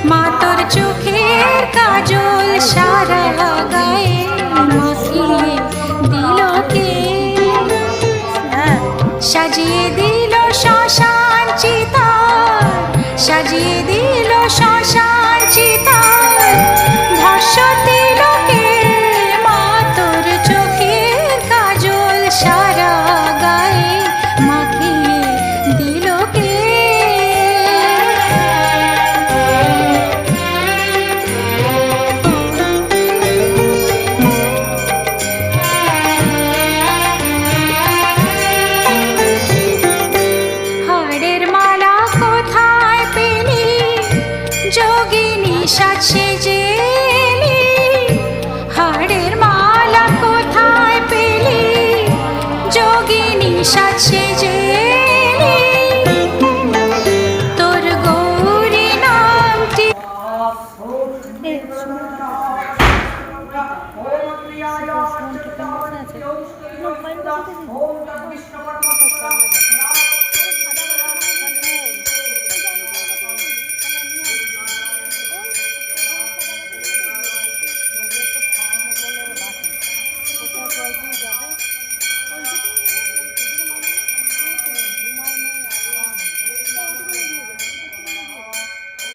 মা তোর চোখের কাজল সারা গায়ে মাখিয়ে দিল কে, সাজিয়ে দিল শ্মশান চিতার, সাজিয়ে দিল শ্মশান চিতার, ভাষ্য দিল কে, মা তোর চোখের কাজল সারা গায়ে মাখিয়ে দিল কে। হাড়ের মালা কোথায় পেলি যোগিনী সাজ সেজে এলি, হাড়ের মালা কোথায় পেলি যোগিনী সাজ সেজে এলি, তোর গৌরী নামটি No,